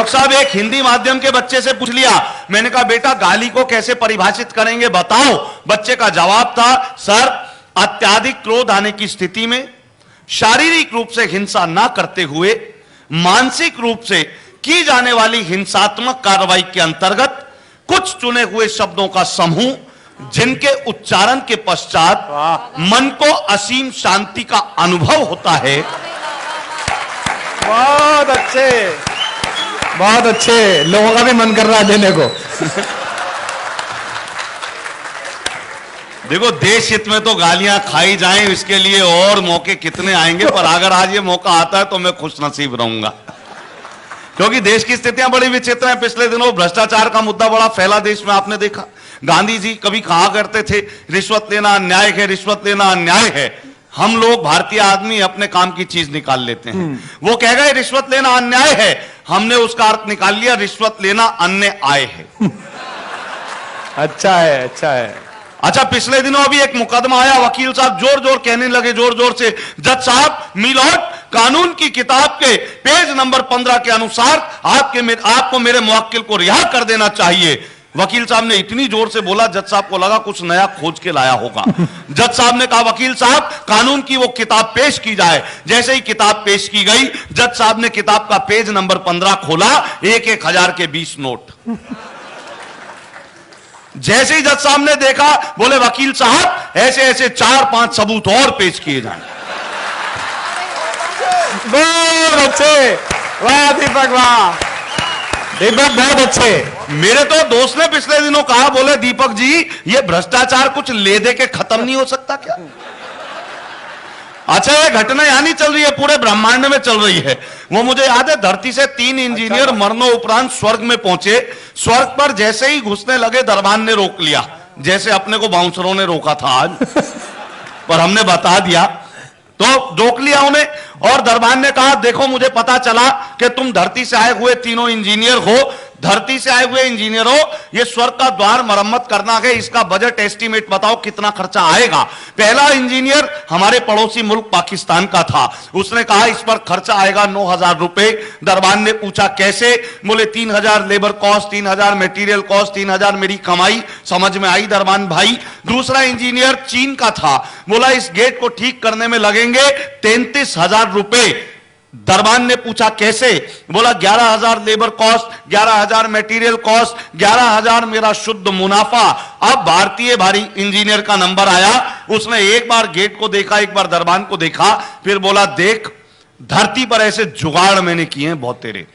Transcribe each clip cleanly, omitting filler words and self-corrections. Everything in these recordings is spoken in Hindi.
डॉक्टर साहब एक हिंदी माध्यम के बच्चे से पूछ लिया, मैंने कहा बेटा गाली को कैसे परिभाषित करेंगे बताओ। बच्चे का जवाब था, सर अत्यधिक क्रोध आने की स्थिति में शारीरिक रूप से हिंसा ना करते हुए मानसिक रूप से की जाने वाली हिंसात्मक कार्रवाई के अंतर्गत कुछ चुने हुए शब्दों का समूह जिनके उच्चारण के पश्चात मन को असीम शांति का अनुभव होता है। बहुत अच्छे, बहुत अच्छे, लोगों का भी मन कर रहा है देने को। देखो देश हित में तो गालियां खाई जाएं, इसके लिए और मौके कितने आएंगे, पर अगर आज ये मौका आता है तो मैं खुश नसीब रहूंगा, क्योंकि देश की स्थितियां बड़ी विचित्र हैं। पिछले दिनों भ्रष्टाचार का मुद्दा बड़ा फैला देश में, आपने देखा। गांधी जी कभी कहा करते थे रिश्वत लेना अन्याय है, रिश्वत लेना अन्याय है। हम लोग भारतीय आदमी अपने काम की चीज निकाल लेते हैं। वो कह गए रिश्वत लेना अन्याय है, हमने उसका अर्थ निकाल लिया रिश्वत लेना अन्य आय है। अच्छा है, अच्छा है। अच्छा पिछले दिनों अभी एक मुकदमा आया, वकील साहब जोर जोर कहने लगे, जोर जोर से, जज साहब मिलॉर्ड कानून की किताब के पेज नंबर 15 के अनुसार आपको मेरे मुवक्किल को रिहा कर देना चाहिए। वकील साहब ने इतनी जोर से बोला, जज साहब को लगा कुछ नया खोज के लाया होगा। जज साहब ने कहा वकील साहब कानून की वो किताब पेश की जाए। जैसे ही किताब पेश की गई, जज साहब ने किताब का पेज नंबर 15 खोला, 1,000 के 20 नोट। जैसे ही जज साहब ने देखा, बोले वकील साहब ऐसे ऐसे 4-5 सबूत और पेश किए जाएं। बहुत अच्छे, वाह दीपक, वाह दीपक, बहुत अच्छे। मेरे तो दोस्त ने पिछले दिनों कहा, बोले दीपक जी ये भ्रष्टाचार कुछ ले दे के खत्म नहीं हो सकता क्या? अच्छा ये घटना यहां नहीं चल रही है, पूरे ब्रह्मांड में चल रही है। वो मुझे याद है, धरती से 3 इंजीनियर मरनों उपरांत स्वर्ग में पहुंचे। स्वर्ग पर जैसे ही घुसने लगे, दरबान ने रोक लिया, जैसे अपने को बाउंसरों ने रोका था आज। पर हमने बता दिया तो रोक लिया उन्हें, और दरबान ने कहा देखो मुझे पता चला कि तुम धरती से आए हुए तीनों इंजीनियर हो। धरती से आए हुए इंजीनियर हो, ये स्वर्ग का द्वार मरम्मत करना है, इसका बजट एस्टीमेट बताओ कितना खर्चा आएगा। पहला इंजीनियर हमारे पड़ोसी मुल्क पाकिस्तान का था, उसने कहा इस पर खर्चा आएगा 9,000 रुपए। दरबान ने पूछा कैसे? बोले 3,000 लेबर कॉस्ट, 3,000 मटेरियल कॉस्ट, 3,000 मेरी कमाई। समझ में आई दरबान भाई। दूसरा इंजीनियर चीन का था, बोला इस गेट को ठीक करने में लगेंगे 33,000 रुपए। दरबान ने पूछा कैसे? बोला 11,000 लेबर कॉस्ट, 11,000 मटेरियल कॉस्ट, 11,000 मेरा शुद्ध मुनाफा। अब भारतीय भारी इंजीनियर का नंबर आया, उसने एक बार गेट को देखा, एक बार दरबान को देखा, फिर बोला देख धरती पर ऐसे जुगाड़ मैंने किए हैं बहुत तेरे,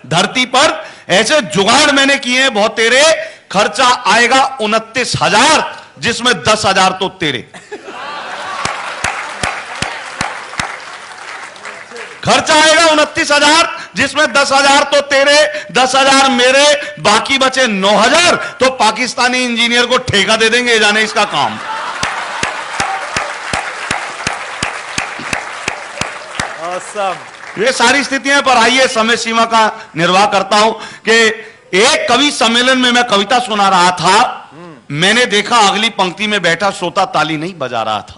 धरती पर ऐसे जुगाड़ मैंने किए हैं बहुत तेरे, खर्चा आएगा 29,000 जिसमें 10,000 तो तेरे। खर्चा आएगा 29,000 जिसमें 10,000 तो तेरे, 10,000 मेरे, बाकी बचे 9,000 तो पाकिस्तानी इंजीनियर को ठेका दे देंगे, जाने इसका काम। ये सारी स्थितियां, पर आइए समय सीमा का निर्वाह करता हूं कि एक कवि सम्मेलन में मैं कविता सुना रहा था। मैंने देखा अगली पंक्ति में बैठा श्रोता ताली नहीं बजा रहा था।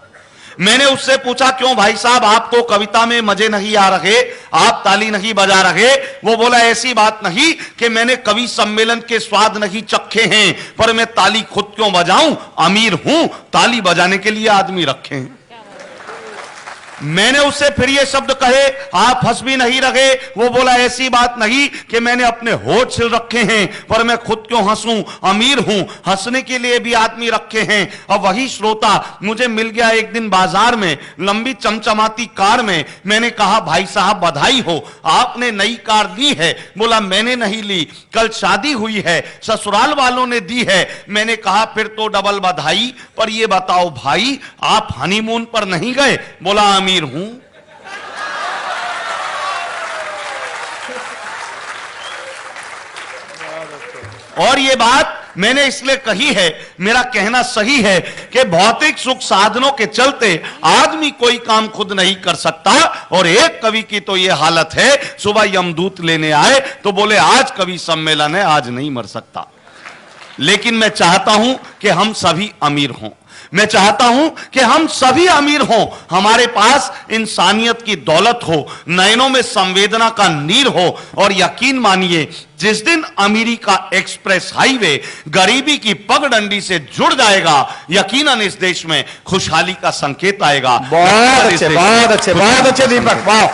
मैंने उससे पूछा क्यों भाई साहब, आपको कविता में मजे नहीं आ रहे, आप ताली नहीं बजा रहे? वो बोला ऐसी बात नहीं कि मैंने कवि सम्मेलन के स्वाद नहीं चखे हैं, पर मैं ताली खुद क्यों बजाऊं, अमीर हूं, ताली बजाने के लिए आदमी रखे हैं। मैंने उससे फिर ये शब्द कहे, आप हंस भी नहीं रहे। वो बोला ऐसी बात नहीं कि मैंने अपने होठ सिल रखे हैं, पर मैं खुद क्यों हंसूं, अमीर हूं, हंसने के लिए भी आदमी रखे हैं। अब वही श्रोता मुझे मिल गया एक दिन बाजार में, लंबी चमचमाती कार में। मैंने कहा भाई साहब बधाई हो, आपने नई कार ली है। बोला मैंने नहीं ली, कल शादी हुई है, ससुराल वालों ने दी है। मैंने कहा फिर तो डबल बधाई, पर ये बताओ भाई आप हनीमून पर नहीं गए? बोला अमीर हूं। और ये बात मैंने इसलिए कही है, मेरा कहना सही है कि भौतिक सुख साधनों के चलते आदमी कोई काम खुद नहीं कर सकता। और एक कवि की तो ये हालत है, सुबह यमदूत लेने आए तो बोले आज कवि सम्मेलन है, आज नहीं मर सकता। लेकिन मैं चाहता हूं कि हम सभी अमीर हों। मैं चाहता हूं कि हम सभी अमीर हों, हमारे पास इंसानियत की दौलत हो, नयनों में संवेदना का नीर हो। और यकीन मानिए, जिस दिन अमीरी का एक्सप्रेस हाईवे गरीबी की पगडंडी से जुड़ जाएगा, यकीनन इस देश में खुशहाली का संकेत आएगा। बहुत अच्छे, बहुत अच्छे, बहुत अच्छे दीपक, वाह,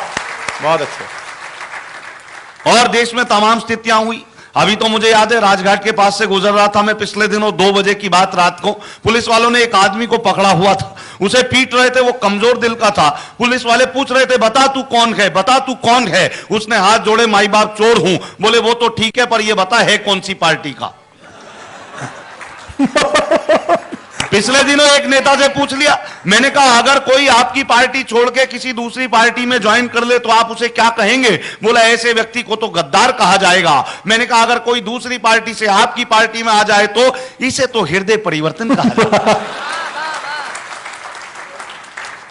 बहुत अच्छे। और देश में तमाम स्थितियां हुई। अभी तो मुझे याद है, राजघाट के पास से गुजर रहा था मैं पिछले दिनों, 2 बजे की बात रात को, पुलिस वालों ने एक आदमी को पकड़ा हुआ था, उसे पीट रहे थे, वो कमजोर दिल का था। पुलिस वाले पूछ रहे थे, बता तू कौन है, बता तू कौन है। उसने हाथ जोड़े, माई बाप चोर हूं। बोले वो तो ठीक है, पर ये बता है कौन सी पार्टी का। पिछले दिनों एक नेता से पूछ लिया, मैंने कहा अगर कोई आपकी पार्टी छोड़ के किसी दूसरी पार्टी में ज्वाइन कर ले तो आप उसे क्या कहेंगे। बोला ऐसे व्यक्ति को तो गद्दार कहा जाएगा। मैंने कहा अगर कोई दूसरी पार्टी से आपकी पार्टी में आ जाए तो इसे तो हृदय परिवर्तन कहा जाएगा।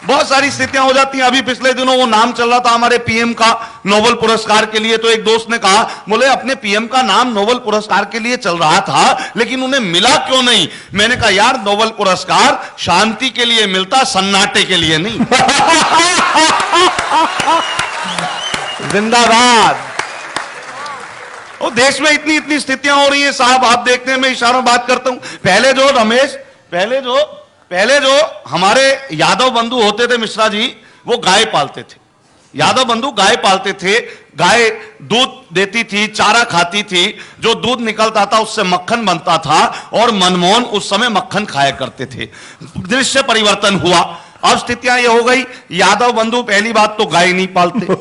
बहुत सारी स्थितियां हो जाती हैं। अभी पिछले दिनों वो नाम चल रहा था हमारे पीएम का नोबेल पुरस्कार के लिए, तो एक दोस्त ने कहा, बोले अपने पीएम का नाम नोबेल पुरस्कार के लिए चल रहा था लेकिन उन्हें मिला क्यों नहीं। मैंने कहा यार, नोबेल पुरस्कार शांति के लिए मिलता, सन्नाटे के लिए नहीं। जिंदाबाद। और देश में इतनी इतनी स्थितियां हो रही हैं साहब, आप देखते हैं, मैं इशारों बात करता हूं। पहले जो हमारे यादव बंधु होते थे मिश्रा जी, वो गाय पालते थे। यादव बंधु गाय पालते थे, गाय दूध देती थी, चारा खाती थी, जो दूध निकलता था उससे मक्खन बनता था, और मनमोहन उस समय मक्खन खाया करते थे। दृश्य परिवर्तन हुआ। अब स्थितियां ये हो गई, यादव बंधु पहली बात तो गाय नहीं पालते,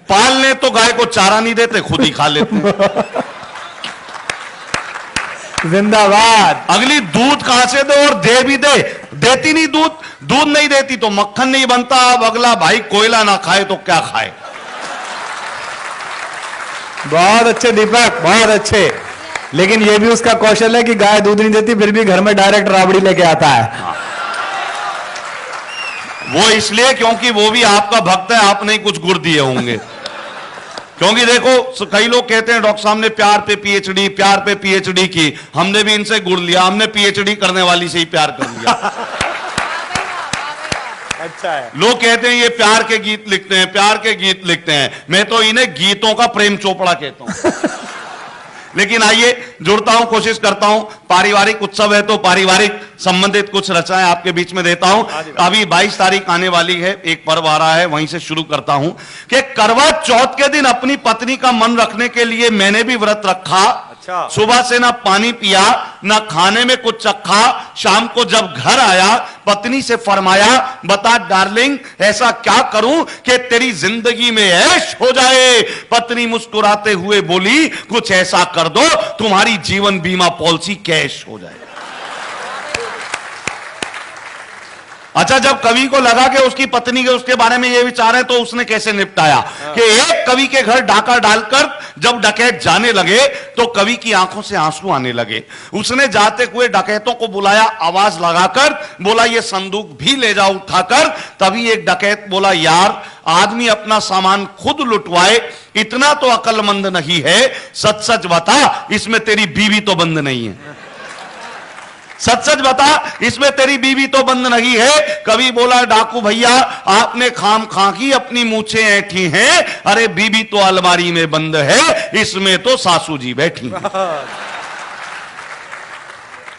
पालने तो गाय को चारा नहीं देते, खुद ही खा लेते। जिंदाबाद। अगली दूध कहां से दे, और दे भी दे, देती नहीं दूध, दूध नहीं देती तो मक्खन नहीं बनता। अब अगला भाई कोयला ना खाए तो क्या खाए। बहुत अच्छे दीपक, बहुत अच्छे। लेकिन यह भी उसका कौशल है कि गाय दूध नहीं देती फिर भी घर में डायरेक्ट राबड़ी लेके आता है। वो इसलिए क्योंकि वो भी आपका भक्त है, आपने ही कुछ गुड़ दिए होंगे। क्योंकि देखो, कई लोग कहते हैं डॉक्टर साहब ने प्यार पे पीएचडी, प्यार पे पीएचडी की। हमने भी इनसे गुड़ लिया, हमने पीएचडी करने वाली से ही प्यार कर लिया। अच्छा है। लोग कहते हैं ये प्यार के गीत लिखते हैं, प्यार के गीत लिखते हैं। मैं तो इन्हें गीतों का प्रेम चोपड़ा कहता हूं। लेकिन आइए, जुड़ता हूं, कोशिश करता हूं। पारिवारिक उत्सव है तो पारिवारिक संबंधित कुछ रचनाएं आपके बीच में देता हूं। अभी 22 तारीख आने वाली है, एक पर्व आ रहा है, वहीं से शुरू करता हूं कि करवा चौथ के दिन अपनी पत्नी का मन रखने के लिए मैंने भी व्रत रखा। अच्छा। सुबह से ना पानी पिया, ना खाने में कुछ चखा। शाम को जब घर आया, पत्नी से फरमाया, बता डार्लिंग ऐसा क्या करूं कि तेरी जिंदगी में ऐश हो जाए। पत्नी मुस्कुराते हुए बोली, कुछ ऐसा कर दो तुम्हारी जीवन बीमा पॉलिसी कैश हो जाए। अच्छा, जब कवि को लगा कि उसकी पत्नी के उसके बारे में ये विचार है तो उसने कैसे निपटाया कि एक कवि के घर डाका डालकर जब डकैत जाने लगे तो कवि की आंखों से आंसू आने लगे। उसने जाते हुए डकैतों को बुलाया, आवाज लगाकर बोला ये संदूक भी ले जाओ उठाकर। तभी एक डकैत बोला, यार आदमी अपना सामान खुद लुटवाए इतना तो अक्लमंद नहीं है। सच सच बता, इसमें तेरी बीवी तो बंद नहीं है। सच सच बता, इसमें तेरी बीवी तो बंद नहीं है। कवि बोला, डाकू भैया आपने खाम खाकी अपनी मूछें ऐठी हैं, अरे बीवी तो अलमारी में बंद है, इसमें तो सासू जी बैठी हैं।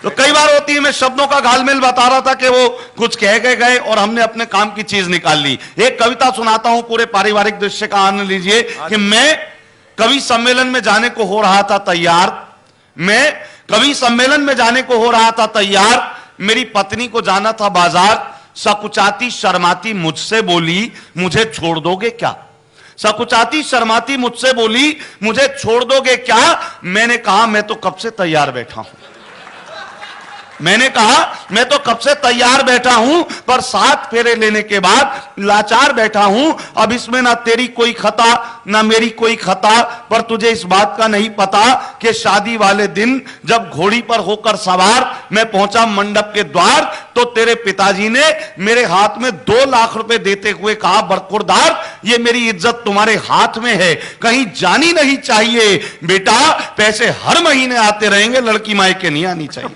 तो कई बार होती है, मैं शब्दों का घालमेल बता रहा था कि वो कुछ कह के गए और हमने अपने काम की चीज निकाल ली। एक कविता सुनाता हूं, पूरे पारिवारिक दृश्य का आनंद लीजिए कि मैं कवि सम्मेलन में जाने को हो रहा था तैयार। कवि सम्मेलन में जाने को हो रहा था तैयार। मेरी पत्नी को जाना था बाजार। सकुचाती शर्माती मुझसे बोली, मुझे छोड़ दोगे क्या। सकुचाती शर्माती मुझसे बोली, मुझे छोड़ दोगे क्या। मैंने कहा मैं तो कब से तैयार बैठा हूं। मैंने कहा मैं तो कब से तैयार बैठा हूं, पर 7 फेरे लेने के बाद लाचार बैठा हूं। अब इसमें ना तेरी कोई खता ना मेरी कोई खता, पर तुझे इस बात का नहीं पता कि शादी वाले दिन जब घोड़ी पर होकर सवार मैं पहुंचा मंडप के द्वार, तो तेरे पिताजी ने मेरे हाथ में 2 लाख रुपए देते हुए कहा, बरखुरदार ये मेरी इज्जत तुम्हारे हाथ में है, कहीं जानी नहीं चाहिए बेटा, पैसे हर महीने आते रहेंगे, लड़की मायके नहीं आनी चाहिए।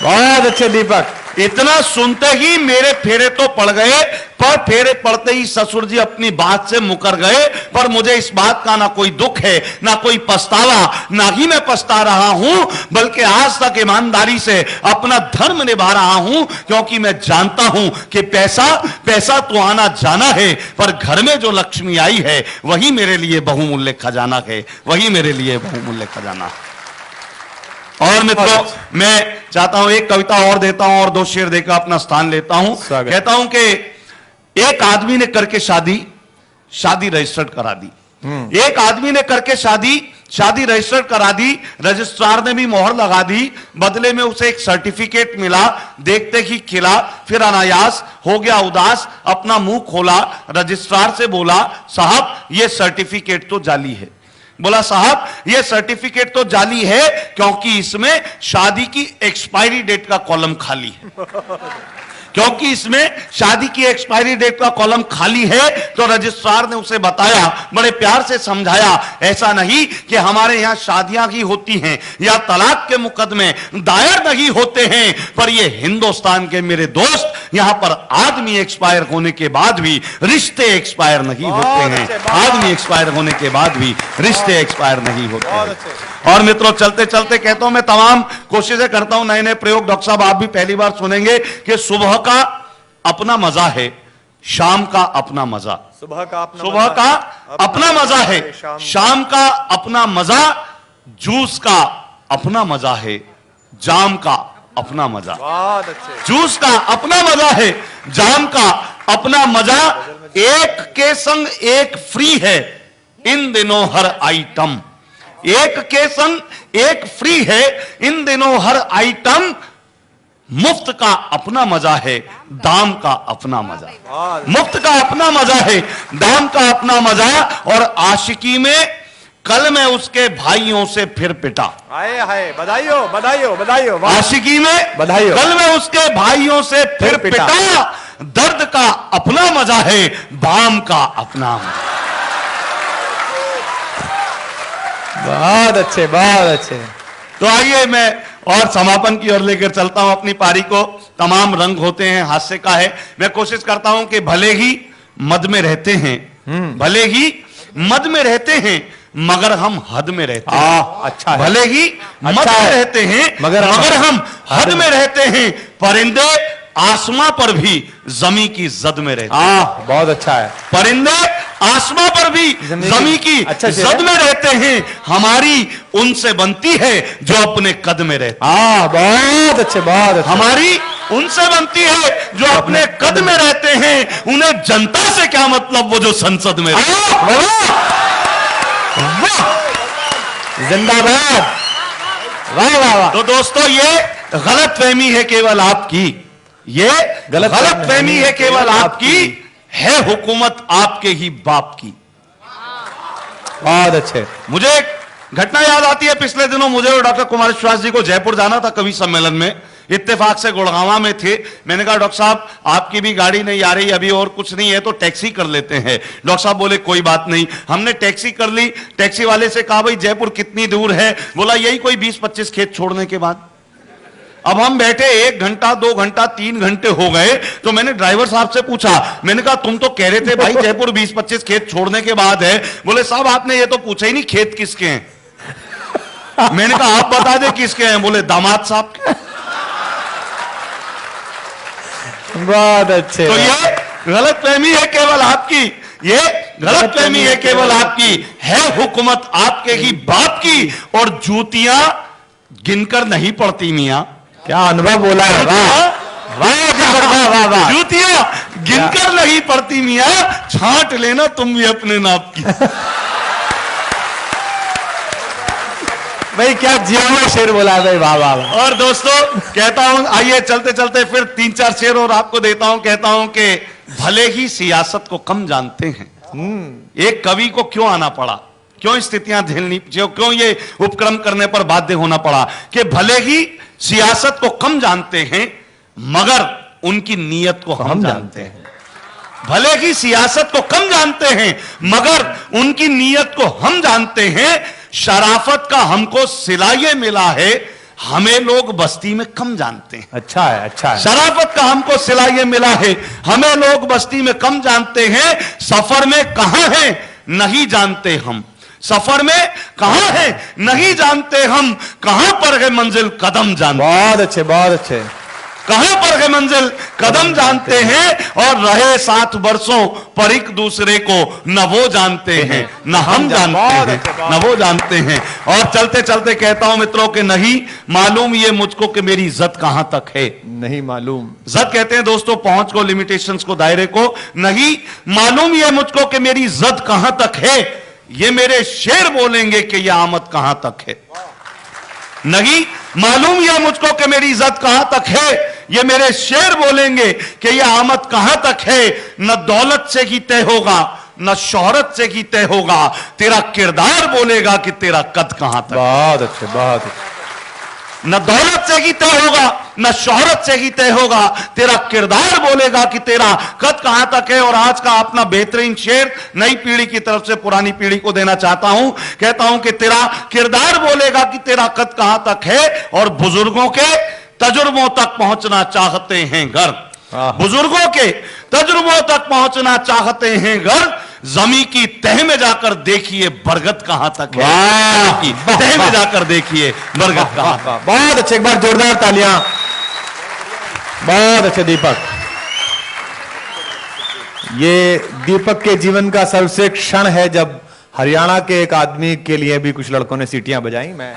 बहुत अच्छे दीपक। इतना सुनते ही मेरे फेरे तो पड़ गए, पर फेरे पड़ते ही ससुर जी अपनी बात से मुकर गए। पर मुझे इस बात का ना कोई दुख है, ना कोई पछतावा, ना ही मैं पछता रहा हूं, बल्कि आज तक ईमानदारी से अपना धर्म निभा रहा हूं, क्योंकि मैं जानता हूं कि पैसा तो आना जाना है, पर घर में जो लक्ष्मी आई है वही मेरे लिए बहुमूल्य खजाना है, वही मेरे लिए बहुमूल्य खजाना है। और मित्रों, मैं चाहता हूं एक कविता और देता हूं और 2 शेर देकर अपना स्थान लेता हूं। कहता हूं कि एक आदमी ने करके शादी रजिस्टर्ड करा दी। एक आदमी ने करके शादी रजिस्टर्ड करा दी, रजिस्ट्रार ने भी मोहर लगा दी, बदले में उसे एक सर्टिफिकेट मिला, देखते ही खिला, फिर अनायास हो गया उदास, अपना मुंह खोला, रजिस्ट्रार से बोला, साहब ये सर्टिफिकेट तो जाली है। बोला, साहब ये सर्टिफिकेट तो जाली है, क्योंकि इसमें शादी की एक्सपायरी डेट का कॉलम खाली है। क्योंकि इसमें शादी की एक्सपायरी डेट का कॉलम खाली है। तो रजिस्ट्रार ने उसे बताया, बड़े प्यार से समझाया, ऐसा नहीं कि हमारे यहां शादियां ही होती हैं या तलाक के मुकदमे दायर नहीं होते हैं, पर ये हिंदुस्तान के मेरे दोस्त, यहां पर आदमी एक्सपायर होने के बाद भी रिश्ते एक्सपायर नहीं होते हैं। आदमी एक्सपायर होने के बाद भी रिश्ते एक्सपायर नहीं होते हैं। और मित्रों, चलते चलते कहता हूं, मैं तमाम कोशिशें करता हूं, नए नए प्रयोग, डॉक्टर साहब आप भी पहली बार सुनेंगे कि सुबह का अपना मजा है, शाम का अपना मजा, सुबह का अपना मजा है, शाम का अपना मजा, जूस का अपना मजा है, जाम का अपना मजा, जूस का अपना मजा है, जाम का अपना मजा, एक के संग एक फ्री है इन दिनों हर आइटम, एक के संग एक फ्री है इन दिनों हर आइटम, मुफ्त का अपना मजा है, दाम का अपना मजा, मुफ्त का अपना मजा है, दाम का अपना मजा। और आशिकी में कल मैं उसके भाइयों से फिर पिटा, हाय हाय, बधाइयो बधाइयो बधाइयो, आशिकी में बधाइयो, कल मैं उसके भाइयों से फिर पिटा, दर्द का अपना मजा है, बाम का अपना मजा। बहुत अच्छे, बहुत अच्छे। तो आइए मैं और समापन की ओर लेकर चलता हूं अपनी पारी को। तमाम रंग होते हैं, हास्य का है। मैं कोशिश करता हूं कि भले ही मद में रहते हैं, भले ही मद में रहते हैं, मगर हम हद में रहते हैं। अच्छा है। भले ही मद में रहते हैं, मगर हम हद में रहते हैं। परिंदे आसमां पर भी जमी की जद में रहते हैं। बहुत अच्छा है। परिंदे आसमां पर भी जमी की जद में रहते हैं, हमारी उनसे बनती है जो अपने कद में रहते हैं। बहुत अच्छे, बहुत अच्छे। हमारी उनसे बनती है जो अपने कद में रहते हैं, उन्हें जनता से क्या मतलब, वो जो संसद में जिंदाबाद, वाह वाह वाह। तो दोस्तों, ये गलतफहमी है केवल आपकी, ये गलतफहमी है केवल आपकी, है हुकूमत आपके ही बाप की। बहुत अच्छे। मुझे एक घटना याद आती है, पिछले दिनों मुझे और डॉक्टर कुमार विश्वास जी को जयपुर जाना था कवि सम्मेलन में। इत्तेफाक से गुड़गांवा में थे। मैंने कहा, डॉक्टर साहब आपकी भी गाड़ी नहीं आ रही अभी, और कुछ नहीं है तो टैक्सी कर लेते हैं। डॉक्टर साहब बोले कोई बात नहीं। हमने टैक्सी कर ली। टैक्सी वाले से कहा, भाई जयपुर कितनी दूर है? बोला यही कोई 20-25 खेत छोड़ने के बाद। अब हम बैठे 1 घंटा 2 घंटा 3 घंटे हो गए। तो मैंने ड्राइवर साहब से पूछा, मैंने कहा तुम तो कह रहे थे भाई जयपुर 20-25 खेत छोड़ने के बाद है। बोले साहब आपने ये तो पूछा ही नहीं खेत किसके हैं। मैंने कहा आप बता दे किसके हैं। बोले दामाद साहब के। बहुत अच्छे। तो ये गलतफहमी है केवल आपकी, ये गलतफहमी है केवल आपकी, है हुकूमत आपके ही बाप की, और जूतियां गिनकर नहीं पड़ती मियां। क्या अनुभव बोला है, वाह वाह वाह वाह। जूतियां गिनकर नहीं पड़ती मियां, छांट लेना तुम भी अपने नाप की। भाई क्या जिया हुआ शेर बोला है भाई, वाह वाह वाह। और दोस्तों कहता हूं, आइए चलते चलते फिर 3-4 शेर और आपको देता हूं। कहता हूं कि भले ही सियासत को कम जानते हैं, एक कवि को क्यों आना पड़ा, क्यों स्थितियां झेलनी, क्यों ये उपक्रम करने पर बाध्य होना पड़ा कि भले ही सियासत को कम जानते हैं मगर उनकी नीयत को हम जानते हैं। भले ही सियासत को कम जानते हैं मगर उनकी नीयत को हम जानते हैं। शराफत का हमको सिला ये मिला है, हमें लोग बस्ती में कम जानते हैं। अच्छा है, अच्छा है। शराफत का हमको सिला ये मिला है, हमें लोग बस्ती में कम जानते हैं। सफर में कहां है नहीं जानते हम, सफर में कहां है नहीं जानते हम, कहां पर है मंजिल कदम जानते, बहुत अच्छे, बहुत अच्छे। कहां पर है मंजिल कदम जानते हैं। और रहे 7 वर्षों पर एक दूसरे को न वो जानते हैं न हम जानते हैं, न वो जानते हैं। और चलते चलते कहता हूं मित्रों के नहीं मालूम ये मुझको कि मेरी इज्जत कहां तक है, नहीं मालूम। इज्जत कहते हैं दोस्तों पहुंच को, लिमिटेशंस को, दायरे को। नहीं मालूम ये मुझको कि मेरी इज्जत कहां तक है, ये मेरे शेर बोलेंगे कि ये आमद कहां तक है। नहीं मालूम यह मुझको कि मेरी इज्जत कहां तक है, ये मेरे शेर बोलेंगे कि यह आमद कहां तक है। न दौलत से ही तय होगा न शोहरत से ही तय होगा, तेरा किरदार बोलेगा कि तेरा कद कहां तक। बहुत अच्छे, बहुत अच्छे। न दौलत से ही तय होगा न शोहरत से ही तय होगा, तेरा किरदार बोलेगा कि तेरा कद कहां तक है। और आज का अपना बेहतरीन शेर नई पीढ़ी की तरफ से पुरानी पीढ़ी को देना चाहता हूं। कहता हूं कि तेरा किरदार बोलेगा कि तेरा कद कहां तक है। और बुजुर्गों के तजुर्बों तक पहुंचना चाहते हैं घर, बुजुर्गों के तजुर्बों तक पहुंचना चाहते हैं घर। जमी की तह में जाकर देखिए बरगद कहां तक है, की तह में जाकर देखिए बरगद कहां तक। बहुत अच्छे, एक बार जोरदार तालियां। बहुत अच्छे दीपक। ये दीपक के जीवन का सबसे क्षण है जब हरियाणा के एक आदमी के लिए भी कुछ लड़कों ने सीटियां बजाई। मैं